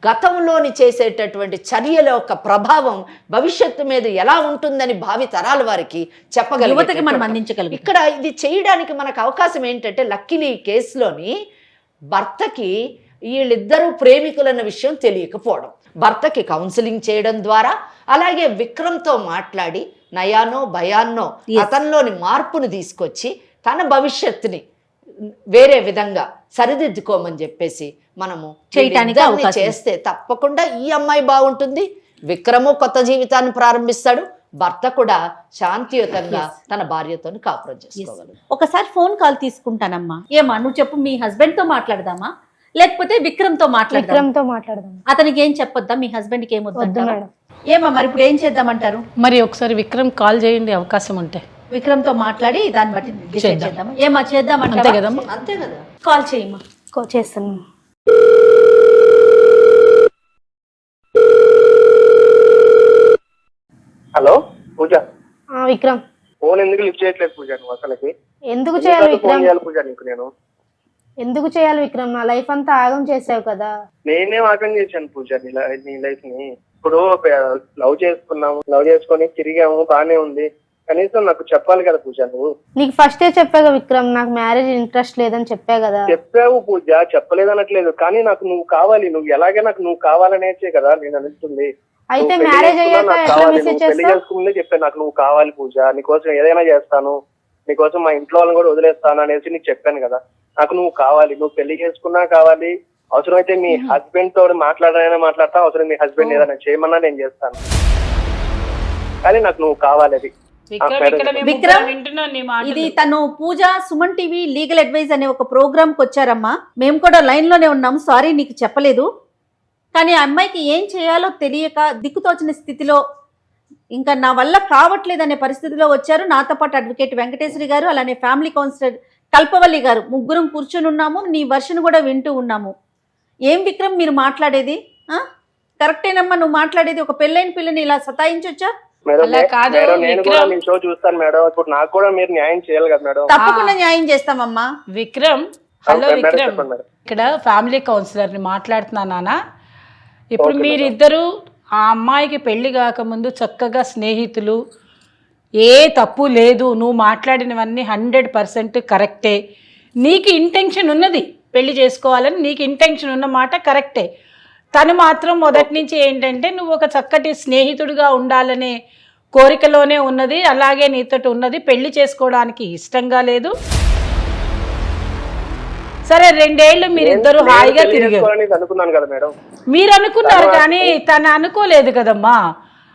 గతంలోని చేసేటటువంటి చర్యల యొక్క ప్రభావం భవిష్యత్తు మీద ఎలా ఉంటుందని భావి తరాల వారికి చెప్పగలం. ఇక్కడ ఇది చేయడానికి మనకు అవకాశం ఏంటంటే, లక్కీలీ ఈ కేసులోని భర్తకి వీళ్ళిద్దరూ ప్రేమికులన్న విషయం తెలియకపోవడం, భర్తకి కౌన్సిలింగ్ చేయడం ద్వారా, అలాగే విక్రమ్తో మాట్లాడి నయానో భయాన్నో అతనిలోని మార్పును తీసుకొచ్చి తన భవిష్యత్తుని వేరే విధంగా సరిదిద్దుకోమని చెప్పేసి మనము చేయడానికి చేస్తే తప్పకుండా ఈ అమ్మాయి బాగుంటుంది, విక్రము కొత్త జీవితాన్ని ప్రారంభిస్తాడు, భర్త కూడా శాంతియుతంగా తన భార్యతో కాపురం చేసుకోగలడు. ఒకసారి ఫోన్ కాల్ తీసుకుంటానమ్మా. ఏమా నువ్వు చెప్పు, మీ హస్బెండ్ తో మాట్లాడదామా లేకపోతే విక్రమ్ తో మాట్లాడదాం? అతనికి ఏం చెప్పొద్దా? మీ హస్బెండ్ కి ఏమొద్దు మేడం? ఏమా మరి ఇప్పుడు ఏం చేద్దామంటారు? మరి ఒకసారి విక్రమ్ కాల్ చేయండి, అవకాశం ఉంటే విక్రమ్ తో మాట్లాడి దాన్ని బట్టి డిసైడ్ చేద్దామా? ఏమా చేద్దామంటే అంతే కదమ్మా? అంతే కదా. కాల్ చేయమ్మా. చేస్తున్నాను. హలో పూజ. విక్రమ్ ఫోన్ ఎందుకు లిఫ్ట్ చేయట్లేదు పూజ? నువ్వు అసలుకి ఎందుకు చేయాలి విక్రమ్? పూజ నీకు నేను ఎందుకు చేయాలి విక్రమ్? నా లైఫ్ అంతా ఆగం చేసావు కదా. నేనేం ఆగం చేశాను పూజ నీ లైఫ్ ని? ఇప్పుడు లవ్ చేసుకొని తిరిగాము, బానే ఉంది, కనీసం నాకు చెప్పాలి కదా పూజ. నువ్వు నీకు ఫస్టే చెప్పాగా విక్రమ్, నాకు మ్యారేజ్ ఇంట్రెస్ట్ లేదని చెప్పా కదా. చెప్పావు పూజ, చెప్పలేదనట్లేదు, కానీ నాకు నువ్వు కావాలి, నువ్వు ఎలాగే నాకు నువ్వు కావాలనేసే కదా నేను అనిస్తుంది. అయితే నువ్వు పెళ్లి మ్యారేజ్ చేసుకున్నా అయ్యాక నాకు ఎట్లా కావాలి. మెసేజ్ నువ్వు పెళ్లి చేస్తావు? చేసుకుందే చెప్పాను నాకు నువ్వు కావాలి పూజ, నీకోసం ఏదైనా చేస్తాను, నీకోసం మా ఇంట్లో వాళ్ళని కూడా వదిలేస్తాను అనేసి నీకు చెప్పాను కదా. నాకు నువ్వు కావాలి, నువ్వు పెళ్లి చేసుకున్నా కావాలి, అవసరమైతే మీ హస్బెండ్ తో మాట్లాడైనా మాట్లాడతా, అవసరం మీ హస్బెండ్ ఏదైనా చేయమన్నా నేను చేస్తాను, కానీ నాకు నువ్వు కావాలి. అది విక్రమ్, వింటున్నాను నీ మాట. ఇది తను పూజ సుమన్ టీవీ లీగల్ అడ్వైజ్ అనే ఒక ప్రోగ్రామ్ కి వచ్చారమ్మా. మేము కూడా లైన్ లోనే ఉన్నాం, సారీ నీకు చెప్పలేదు. కానీ ఆ అమ్మాయికి ఏం చేయాలో తెలియక దిక్కుతోచిన స్థితిలో, ఇంకా నా వల్ల కావట్లేదు అనే పరిస్థితిలో వచ్చారు. నాతో పాటు అడ్వకేట్ వెంకటేశ్వరి గారు, అలానే ఫ్యామిలీ కౌన్సిలర్ కల్పవల్లి గారు, ముగ్గురం కూర్చొని ఉన్నాము. నీ వర్షన్ కూడా వింటూ ఉన్నాము. ఏం విక్రమ్ మీరు మాట్లాడేది కరెక్టేనమ్మా? నువ్వు మాట్లాడేది ఒక పెళ్ళైన పిల్లని ఇలా సతాయించొచ్చా? అలా కాదు నేను కూడా మీ షో చూస్తాను మేడం, ఇప్పుడు నాకు కూడా మీరు న్యాయం చేయాలి కదా మేడం. తప్పకుండా న్యాయం చేస్తామమ్మా. విక్రమ్, హలో మేడం, విక్రమ్, చెప్పండి మేడం. ఇక్కడ ఫ్యామిలీ కౌన్సిలర్ ని మాట్లాడుతున్నా నాన్న. ఇప్పుడు మీరిద్దరు ఆ అమ్మాయికి పెళ్లి కాకముందు చక్కగా స్నేహితులు, ఏ తప్పు లేదు, నువ్వు మాట్లాడినవన్నీ 100% కరెక్టే. నీకు ఇంటెన్షన్ ఉన్నది పెళ్లి చేసుకోవాలని, నీకు ఇంటెన్షన్ ఉన్న మాట కరెక్టే. తను మాత్రం మొదటి నుంచి ఏంటంటే నువ్వు ఒక చక్కటి స్నేహితుడిగా ఉండాలనే కోరికలోనే ఉన్నది, అలాగే నీతోటి ఉన్నది, పెళ్లి చేసుకోవడానికి ఇష్టంగా లేదు. సరే 2 ఏళ్ళు మీరిద్దరు హాయిగా తిరిగారు, అనుకున్నాను కదా మేడం. మీరు అనుకున్నారు కానీ తను అనుకోలేదు కదమ్మా.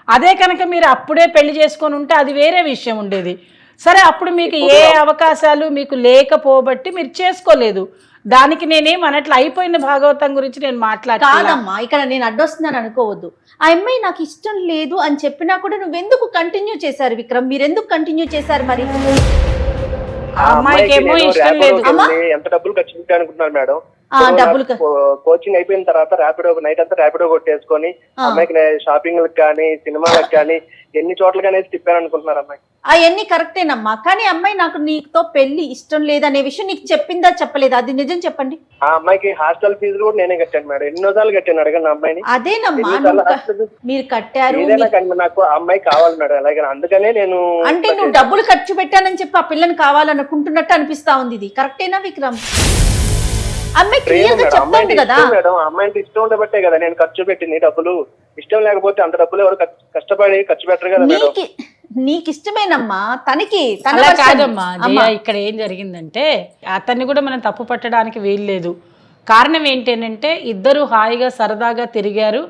అదే కనుక మీరు అప్పుడే పెళ్లి చేసుకొని ఉంటే అది వేరే విషయం ఉండేది. సరే అప్పుడు మీకు ఏ అవకాశాలు మీకు లేకపోబట్టి మీరు చేసుకోలేదు. దానికి నేనేం అనట్లా, అయిపోయిన భాగవతం గురించి నేను మాట్లాడతాను కాదమ్మా. ఇక్కడ నేను అడ్డొస్తున్నాను అనుకోవద్దు. ఆ అమ్మాయి నాకు ఇష్టం లేదు అని చెప్పినా కూడా నువ్వెందుకు కంటిన్యూ చేశారు విక్రమ్? మీరెందుకు కంటిన్యూ చేశారు మరి? ఆ అమ్మాయికి ఏమో ఇష్టం లేదు. ఎంత డబ్బులు ఖర్చు పెట్టాను అనుకుంటున్నారు మేడం? డబ్బులు కోచింగ్ అయిపోయిన తర్వాత ర్యాపిడో నైట్ అంతా ర్యాపిడో కొట్టేసుకొని అమ్మాయికి షాపింగ్ కానీ సినిమాలకు కానీ ఎన్ని చోట్ల కానీ తిప్పాను అనుకుంటున్నారు అమ్మాయి. అవన్నీ కరెక్టేనమ్మా, కానీ అమ్మాయి నాకు నీతో పెళ్లి ఇష్టం లేదనే విషయం నీకు చెప్పిందా చెప్పలేదా? అది నిజం చెప్పండి. ఆ అమ్మాయికి హాస్టల్ ఫీజులు కూడా నేనే కట్టాను మేడం. ఎన్నోసార్లు కట్టాను, అడగండి అమ్మాయిని. అదేనమ్మా, మీరు కట్టారు. నాకు ఆ అమ్మాయి కావాలి మేడం, అలాగే అందుకనే నేను. అంటే నువ్వు డబ్బులు ఖర్చు పెట్టానని చెప్పి ఆ పిల్లని కావాలనుకుంటున్నట్టు అనిపిస్తా ఉంది. ఇది కరెక్టేనా విక్రమ్? అమ్మాయి క్లియర్ గా చెప్తాను కదా మేడం. అమ్మాయికి ఇష్టం ఉండబట్టే కదా నేను ఖర్చు పెట్టింది డబ్బులు. ఇష్టం లేకపోతే అంత డబ్బులు ఎవరు కష్టపడి ఖర్చు పెట్టరు కదా మేడం. నీకు ఇష్టమేనమ్మా, తనకి అలా కాదమ్మా జయ. ఇక్కడ ఏం జరిగిందంటే అతన్ని కూడా మనం తప్పు పట్టడానికి వీల్లేదు. కారణం ఏంటంటే ఇద్దరు హాయిగా సరదాగా తిరిగారు,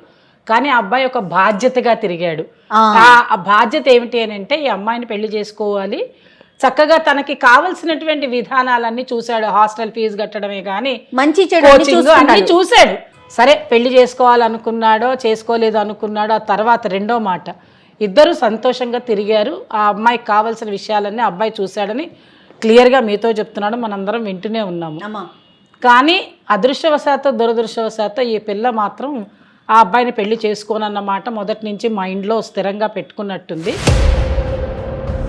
కానీ ఆ అబ్బాయి ఒక బాధ్యతగా తిరిగాడు. ఆ బాధ్యత ఏమిటి అని అంటే ఈ అమ్మాయిని పెళ్లి చేసుకోవాలి, చక్కగా తనకి కావలసినటువంటి విధానాలన్నీ చూశాడు. హాస్టల్ ఫీజు కట్టడమే కానీ మంచి కోచింగ్ అన్ని చూశాడు. సరే పెళ్లి చేసుకోవాలనుకున్నాడో చేసుకోలేదు అనుకున్నాడో ఆ తర్వాత రెండో మాట. ఇద్దరు సంతోషంగా తిరిగారు. ఆ అమ్మాయికి కావాల్సిన విషయాలన్నీ అబ్బాయి చూశాడని క్లియర్గా మీతో చెప్తున్నాడు, మనందరం వింటూనే ఉన్నాము. కానీ అదృష్టవశాత్తు దురదృష్టవశాత్తు ఈ పిల్ల మాత్రం ఆ అబ్బాయిని పెళ్లి చేసుకోనన్నమాట మొదటి నుంచి మైండ్లో స్థిరంగా పెట్టుకున్నట్టుంది.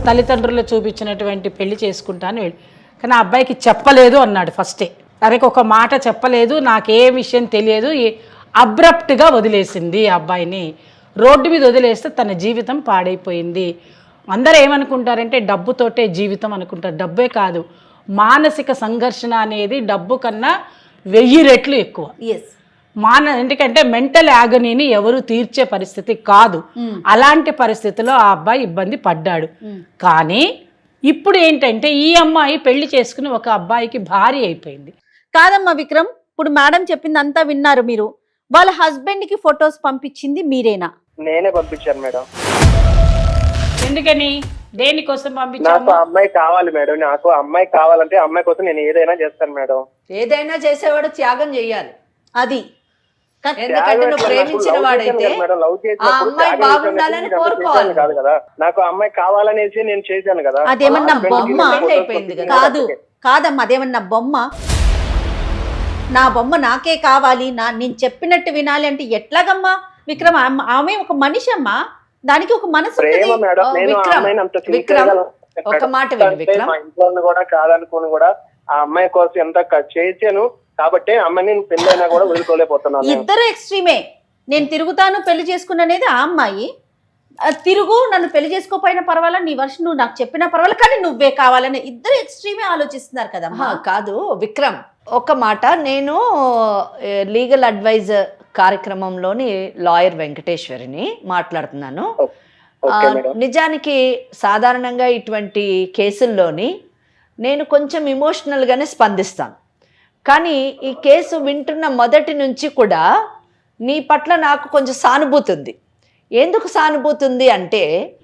తల్లిదండ్రులు చూపించినటువంటి పెళ్లి చేసుకుంటాను, కానీ ఆ అబ్బాయికి చెప్పలేదు అన్నాడు ఫస్టే. తనకి ఒక మాట చెప్పలేదు, నాకే విషయం తెలియదు, అబ్రప్ట్గా వదిలేసింది ఆ అబ్బాయిని. రోడ్డు మీద వదిలేస్తే తన జీవితం పాడైపోయింది. అందరూ ఏమనుకుంటారంటే డబ్బుతోటే జీవితం అనుకుంటారు. డబ్బే కాదు, మానసిక సంఘర్షణ అనేది డబ్బు కన్నా 1000 రెట్లు ఎక్కువ. ఎందుకంటే మెంటల్ యాగనీని ఎవరు తీర్చే పరిస్థితి కాదు. అలాంటి పరిస్థితిలో ఆ అబ్బాయి ఇబ్బంది పడ్డాడు. కానీ ఇప్పుడు ఏంటంటే ఈ అమ్మాయి పెళ్లి చేసుకుని ఒక అబ్బాయికి భార్య అయిపోయింది. కాదమ్మా విక్రమ్, ఇప్పుడు మేడం చెప్పింది అంతా విన్నారు మీరు. వాళ్ళ హస్బెండ్ కి ఫొటోస్ పంపించింది మీరేనా? నేనే పంపించాను మేడం. ఎందుకని, దేనికోసం పంపించాను? నాకు అమ్మాయి కావాలి మేడం. నాకు అమ్మాయి కావాలంటే అమ్మాయి కోసం నేను ఏదైనా చేస్తాను మేడం. ఏదైనా చేసేవాడు త్యాగం చెయ్యాలి. అది ఎందుకంటే నువ్వు ప్రేమించిన వాడైతే ఆ అమ్మాయి బాగుండాలని కోరుకోవాలి కాదు కదా. నాకు అమ్మాయి కావాలనేసి నేను చేశాను కదా. అదేమన్నా బొమ్మ అయిపోయింది కాదు? కాదమ్మా, అదేమన్నా బొమ్మ? నా బొమ్మ నాకే కావాలి, నేను చెప్పినట్టు వినాలి అంటే ఎట్లాగమ్మా విక్రమ్? ఆమె ఒక మనిషి అమ్మా, దానికి ఒక మనసు. ఒక మాట విను విక్రమ్, మా ఇంట్లో కూడా కాదనుకుని కూడా ఆ అమ్మాయి కోసం ఎంత చేశాను కాబట్టి అమ్మాయిని పెళ్ళైనా కూడా వదులుకోలేకపోతున్నాను. ఇద్దరు ఎక్స్ట్రీమే. నేను తిరుగుతాను పెళ్లి చేసుకున్నది ఆ అమ్మాయి, తిరుగు నన్ను పెళ్లి చేసుకోపోయినా పర్వాలా, నీ వర్షం నువ్వు నాకు చెప్పినా పర్వాలా, కానీ నువ్వే కావాలని ఇద్దరు ఎక్స్ట్రీమే ఆలోచిస్తున్నారు కదమ్మా. కాదు విక్రమ్, ఒక మాట, నేను లీగల్ అడ్వైజ్ కార్యక్రమంలోని లాయర్ వెంకటేశ్వరిని మాట్లాడుతున్నాను. Okay madam. నిజానికి సాధారణంగా ఇటువంటి కేసుల్లోని నేను కొంచెం ఎమోషనల్గానే స్పందిస్తాను. కానీ ఈ కేసు వింటున్న మొదటి నుంచి కూడా నీ పట్ల నాకు కొంచెం సానుభూతి ఉంది. ఎందుకు సానుభూతి ఉంది అంటే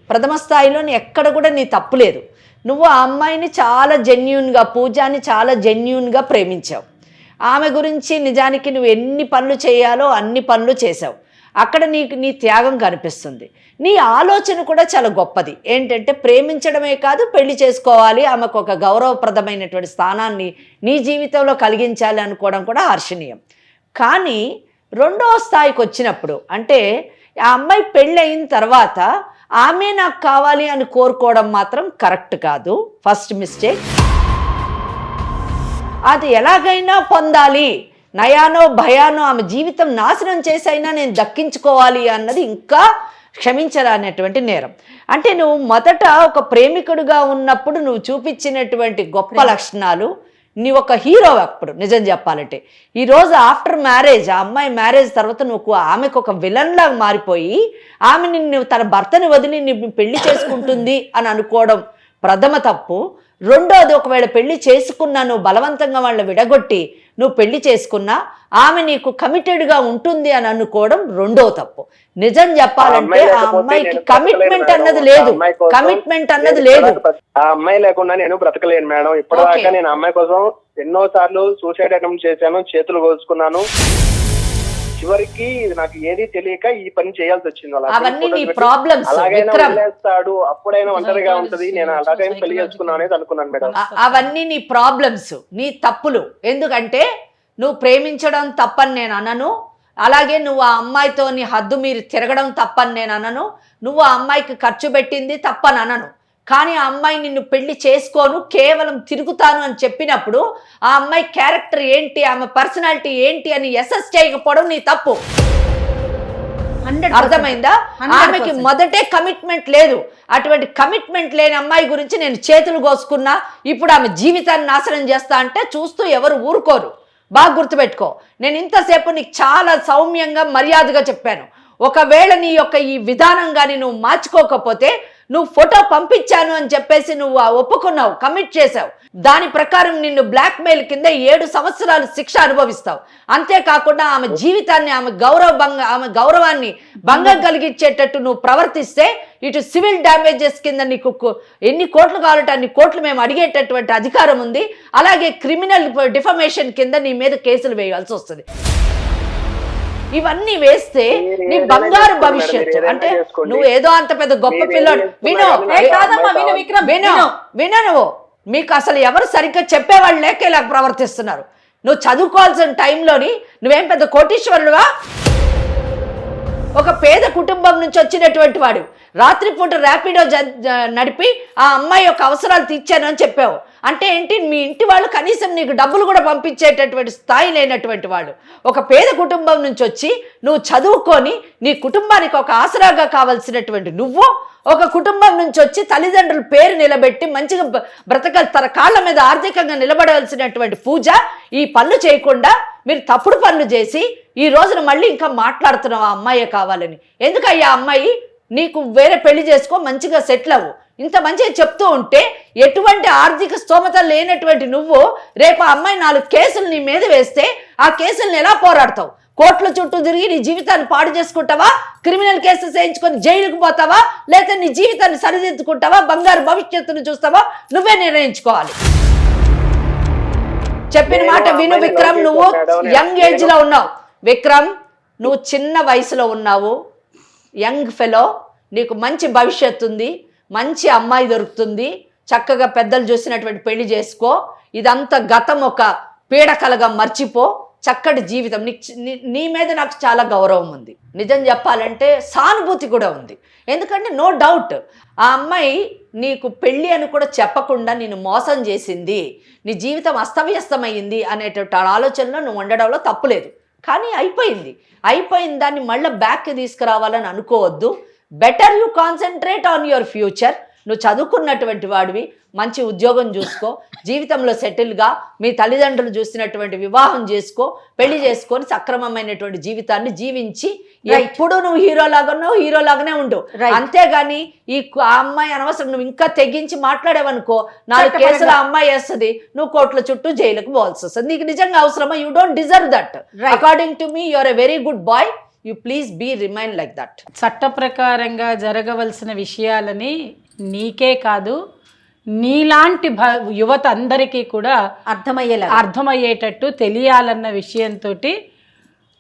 ప్రథమ స్థాయిలో ఎక్కడ కూడా నీ తప్పు లేదు. నువ్వు ఆ అమ్మాయిని చాలా జెన్యూన్గా, పూజాని చాలా జెన్యూన్గా ప్రేమించావు. ఆమె గురించి నిజానికి నువ్వు ఎన్ని పనులు చేయాలో అన్ని పనులు చేసావు. అక్కడ నీ త్యాగం కనిపిస్తుంది. నీ ఆలోచన కూడా చాలా గొప్పది. ఏంటంటే ప్రేమించడమే కాదు, పెళ్లి చేసుకోవాలి, ఆమెకు ఒక గౌరవప్రదమైనటువంటి స్థానాన్ని నీ జీవితంలో కలిగించాలి అనుకోవడం కూడా హర్షణీయం. కానీ రెండవ స్థాయికి వచ్చినప్పుడు, అంటే ఆ అమ్మాయి పెళ్ళి అయిన తర్వాత ఆమె నాకు కావాలి అని కోరుకోవడం మాత్రం కరెక్ట్ కాదు. First mistake. అది ఎలాగైనా పొందాలి, నయానో భయానో ఆమె జీవితం నాశనం చేసైనా నేను దక్కించుకోవాలి అన్నది ఇంకా క్షమించరానటువంటి నేరం. అంటే నువ్వు మొదట ఒక ప్రేమికుడిగా ఉన్నప్పుడు నువ్వు చూపించినటువంటి గొప్ప లక్షణాలు, నీ ఒక హీరో అప్పుడు నిజం చెప్పాలంటే. ఈరోజు ఆఫ్టర్ మ్యారేజ్, ఆ అమ్మాయి మ్యారేజ్ తర్వాత నువ్వు ఆమెకు ఒక విలన్లాగా మారిపోయి ఆమె నిన్ను తన భర్తని వదిలి నిన్ను పెళ్లి చేసుకుంటుంది అని అనుకోవడం ప్రథమ తప్పు. రెండోది, ఒకవేళ పెళ్లి చేసుకున్నా నువ్వు బలవంతంగా వాళ్ళని విడగొట్టి నువ్వు పెళ్లి చేసుకున్నా ఆమె నీకు కమిటెడ్గా ఉంటుంది అని అనుకోవడం రెండో తప్పు. నిజం చెప్పాలంటే ఆ అమ్మాయికి కమిట్మెంట్ అన్నది లేదు. కమిట్మెంట్ అన్నది లేదు. ఆ అమ్మాయి లేకుండా నేను బ్రతకలేను మేడం. ఇప్పటిదాకా నేను అమ్మాయి కోసం ఎన్నో సార్లు సూసైడ్ అటెంప్ట్ చేశాను, చేతులు కోసుకున్నాను. చివరికి నాకు ఏది తెలియక ఈ పని చేయాల్సి వచ్చింది. అవన్నీ నీ ప్రాబ్లమ్స్. వదిలేస్తాడు, అప్పుడైనా ఒంటరిగా ఉంటది, నేను అలాగైనా పెళ్లి చేసుకున్నా అనేది అనుకున్నాను మేడం. అవన్నీ నీ ప్రాబ్లమ్స్, నీ తప్పులు. ఎందుకంటే నువ్వు ప్రేమించడం తప్పని నేను అనను, అలాగే నువ్వు ఆ అమ్మాయితో నీ హద్దు మీరు తిరగడం తప్పని నేను అనను, నువ్వు ఆ అమ్మాయికి ఖర్చు పెట్టింది తప్పని అనను. కానీ ఆ అమ్మాయి నిన్ను పెళ్లి చేసుకోను, కేవలం తిరుగుతాను అని చెప్పినప్పుడు ఆ అమ్మాయి క్యారెక్టర్ ఏంటి, ఆమె పర్సనాలిటీ ఏంటి అని అసెస్ చేయకపోవడం నీ తప్పు. అర్థమైందా? ఆమెకి మొదటే కమిట్మెంట్ లేదు. అటువంటి కమిట్మెంట్ లేని అమ్మాయి గురించి నేను చేతులు కోసుకున్నా, ఇప్పుడు ఆమె జీవితాన్ని నాశనం చేస్తా అంటే చూస్తూ ఎవరు ఊరుకోరు. బాగా గుర్తుపెట్టుకో. నేను ఇంతసేపు నీకు చాలా సౌమ్యంగా మర్యాదగా చెప్పాను. ఒకవేళ నీ యొక్క ఈ విధానంగాని నువ్వు మార్చుకోకపోతే, నువ్వు ఫోటో పంపించాను అని చెప్పేసి నువ్వు ఒప్పుకున్నావు, కమిట్ చేసావు, దాని ప్రకారం నిన్ను బ్లాక్మెయిల్ కింద 7 సంవత్సరాలు శిక్ష అనుభవిస్తావు. అంతేకాకుండా ఆమె జీవితాన్ని, ఆమె గౌరవాన్ని భంగం కలిగించేటట్టు నువ్వు ప్రవర్తిస్తే ఇటు సివిల్ డ్యామేజెస్ కింద నీకు ఎన్ని కోట్లు కావాలంటే అన్ని కోట్లు మేము అడిగేటటువంటి అధికారం ఉంది. అలాగే క్రిమినల్ డిఫమేషన్ కింద నీ మీద కేసులు వేయాల్సి వస్తుంది. ఇవన్నీ వేస్తే నీ బంగారు భవిష్యత్తు. అంటే నువ్వు ఏదో అంత పెద్ద గొప్ప పిల్లోడు. విను నువ్వు, మీకు అసలు ఎవరు సరిగ్గా చెప్పేవాళ్ళు లేక ఇలా ప్రవర్తిస్తున్నారు. నువ్వు చదువుకోవాల్సిన టైంలోని నువ్వేం పెద్ద కోటీశ్వరుడువా? ఒక పేద కుటుంబం నుంచి వచ్చినటువంటి వాడు రాత్రిపూట ర్యాపిడో నడిపి ఆ అమ్మాయి యొక్క అవసరాలు తీర్చాను అని చెప్పావు. అంటే ఏంటి? మీ ఇంటి వాళ్ళు కనీసం నీకు డబ్బులు కూడా పంపించేటటువంటి స్థాయి లేనటువంటి వాడు. ఒక పేద కుటుంబం నుంచి వచ్చి నువ్వు చదువుకొని నీ కుటుంబానికి ఒక ఆసరాగా కావాల్సినటువంటి నువ్వు, ఒక కుటుంబం నుంచి వచ్చి తల్లిదండ్రుల పేరు నిలబెట్టి మంచిగా బ్రతకాలి, తన కాళ్ళ మీద ఆర్థికంగా నిలబడవలసినటువంటి పూజ ఈ పనులు చేయకుండా మీరు తప్పుడు పనులు చేసి ఈ రోజున మళ్ళీ ఇంకా మాట్లాడుతున్నావు ఆ అమ్మాయే కావాలని. ఎందుకయ్యా అమ్మాయి? నీకు వేరే పెళ్లి చేసుకో, మంచిగా సెటిల్ అవ్వు. ఇంత మంచిగా చెప్తూ ఉంటే ఎటువంటి ఆర్థిక స్తోమత లేనటువంటి నువ్వు రేపు ఆ అమ్మాయి 4 కేసులు నీ మీద వేస్తే ఆ కేసులను ఎలా పోరాడతావు? కోర్టుల చుట్టూ తిరిగి నీ జీవితాన్ని పాడు చేసుకుంటావా? క్రిమినల్ కేసెస్ వేయించుకొని జైలుకు పోతావా? లేకపోతే నీ జీవితాన్ని సరిదిద్దుకుంటావా? బంగారు భవిష్యత్తును చూస్తావా? నువ్వే నిర్ణయించుకోవాలి. చెప్పిన మాట విను విక్రమ్. నువ్వు యంగ్ ఏజ్ లో ఉన్నావు విక్రమ్, నువ్వు చిన్న వయసులో ఉన్నావు, యంగ్ ఫెలో, నీకు మంచి భవిష్యత్తు ఉంది, మంచి అమ్మాయి దొరుకుతుంది, చక్కగా పెద్దలు చూసినటువంటి పెళ్లి చేసుకో. ఇదంతా గతం ఒక పీడకలగా మర్చిపో, చక్కటి జీవితం. నీ మీద నాకు చాలా గౌరవం ఉంది. నిజం చెప్పాలంటే సానుభూతి కూడా ఉంది. ఎందుకంటే నో డౌట్ ఆ అమ్మాయి నీకు పెళ్ళి అని కూడా చెప్పకుండా నిన్ను మోసం చేసింది, నీ జీవితం అస్తవ్యస్తమైంది అనేటువంటి ఆలోచనలో నువ్వు ఉండడంలో తప్పులేదు. కానీ అయిపోయిన దాన్ని మళ్ళీ బ్యాక్కి తీసుకురావాలని అనుకోవద్దు. Better you concentrate on your future. నువ్వు చదువుకున్నటువంటి వాడివి, మంచి ఉద్యోగం చూసుకో, జీవితంలో సెటిల్గా మీ తల్లిదండ్రులు చూసినటువంటి వివాహం చేసుకో, పెళ్లి చేసుకొని సక్రమమైనటువంటి జీవితాన్ని జీవించి ఎప్పుడు నువ్వు హీరోలాగానే ఉండు. అంతేగాని ఆ అమ్మాయి అనవసరం నువ్వు ఇంకా తెగించి మాట్లాడేవనుకో 4 కేసులు ఆ అమ్మాయి వేస్తుంది, నువ్వు కోర్టుల చుట్టూ జైలుకు పోవాల్సి వస్తుంది. నీకు నిజంగా అవసరమా? You don't deserve that. According to me you are a very good boy. You please be remain like that. చట్ట ప్రకారంగా జరగవలసిన విషయాలని నీకే కాదు నీలాంటి యువత అందరికీ కూడా అర్థమయ్యేటట్టు తెలియాలన్న విషయంతో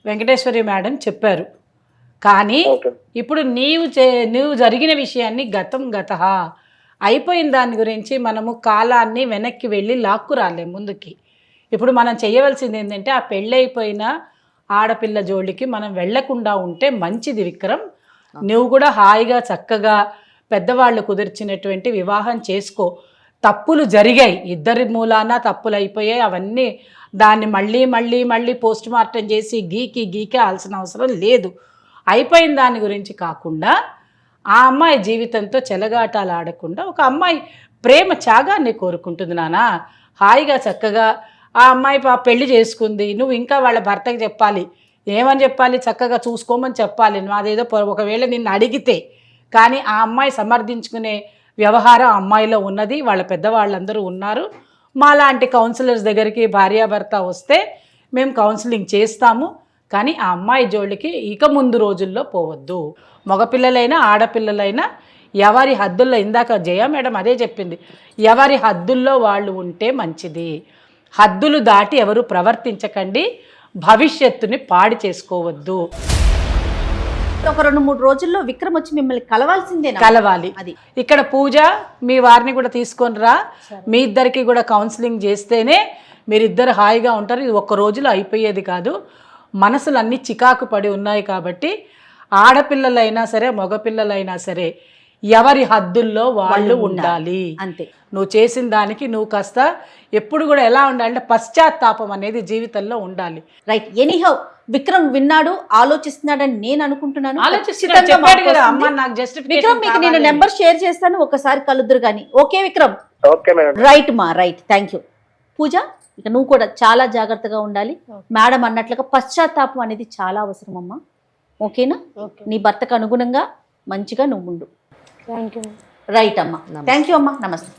వెంకటేశ్వరి మేడం చెప్పారు. కానీ ఇప్పుడు నువ్వు జరిగిన విషయాన్ని గతం అయిపోయిన దాని గురించి మనము కాలాన్ని వెనక్కి వెళ్ళి లాక్కు రాలేము ముందుకి. ఇప్పుడు మనం చేయవలసింది ఏంటంటే ఆ పెళ్ళైపోయిన ఆడపిల్ల జోలికి మనం వెళ్లకుండా ఉంటే మంచిది విక్రమ్. నువ్వు కూడా హాయిగా చక్కగా పెద్దవాళ్ళు కుదిర్చినటువంటి వివాహం చేసుకో. తప్పులు జరిగాయి, ఇద్దరి మూలాన తప్పులు అయిపోయాయి. అవన్నీ దాన్ని మళ్ళీ పోస్ట్ మార్టం చేసి గీకే ఆల్సిన అవసరం లేదు. అయిపోయిన దాని గురించి కాకుండా ఆ అమ్మాయి జీవితంతో చెలగాటాలు ఆడకుండా ఒక అమ్మాయి ప్రేమ త్యాగాన్ని కోరుకుంటుంది నాన్న. హాయిగా చక్కగా ఆ అమ్మాయి పెళ్లి చేసుకుంది, నువ్వు ఇంకా వాళ్ళ భర్తకి చెప్పాలి. ఏమని చెప్పాలి? చక్కగా చూసుకోమని చెప్పాలి. అదేదో ఒకవేళ నిన్ను అడిగితే. కానీ ఆ అమ్మాయి సమర్థించుకునే వ్యవహారం అమ్మాయిలో ఉన్నది, వాళ్ళ పెద్దవాళ్ళందరూ ఉన్నారు. మాలాంటి కౌన్సిలర్స్ దగ్గరికి భార్యాభర్త వస్తే మేము కౌన్సిలింగ్ చేస్తాము. కానీ ఆ అమ్మాయి జోలికి ఇక ముందు రోజుల్లో పోవద్దు. మగపిల్లలైనా ఆడపిల్లలైనా ఎవరి హద్దుల్లో, ఇందాక జయ మేడం అదే చెప్పింది, ఎవరి హద్దుల్లో వాళ్ళు ఉంటే మంచిది. హద్దులు దాటి ఎవరు ప్రవర్తించకండి, భవిష్యత్తుని పాడు చేసుకోవద్దు. ఒక 2-3 రోజుల్లో విక్రమ్ వచ్చి మిమ్మల్ని కలవాలి. అది ఇక్కడ పూజ మీ వారిని కూడా తీసుకొని రా, మీ ఇద్దరికి కూడా కౌన్సిలింగ్ చేస్తేనే మీరిద్దరు హాయిగా ఉంటారు. ఇది 1 రోజులో అయిపోయేది కాదు. మనసులు అన్నీ చికాకు పడి ఉన్నాయి కాబట్టి ఆడపిల్లలైనా సరే మగపిల్లలైనా సరే ఎవరి హద్దుల్లో వాళ్ళు ఉండాలి. అంతే. నువ్వు చేసిన దానికి నువ్వు కాస్త ఎప్పుడు కూడా ఎలా ఉండాలంటే పశ్చాత్తాపం అనేది జీవితంలో ఉండాలి. రైట్. ఎనీహౌ విక్రమ్ విన్నాడు, ఆలోచిస్తున్నాడని నేను అనుకుంటున్నాను. విక్రమ్ మీకు నేను నెంబర్ షేర్ చేస్తాను, ఒకసారి కలుద్దురు కానీ. ఓకే విక్రమ్? రైట్ మా రైట్. Thank you. పూజ, ఇక నువ్వు కూడా చాలా జాగ్రత్తగా ఉండాలి. మేడం అన్నట్లుగా పశ్చాత్తాపం అనేది చాలా అవసరం అమ్మా. ఓకేనా? నీ భర్తకు అనుగుణంగా మంచిగా నువ్వు ఉండు. Thank you. రైట్ అమ్మా. థ్యాంక్ యూ అమ్మా. నమస్తే.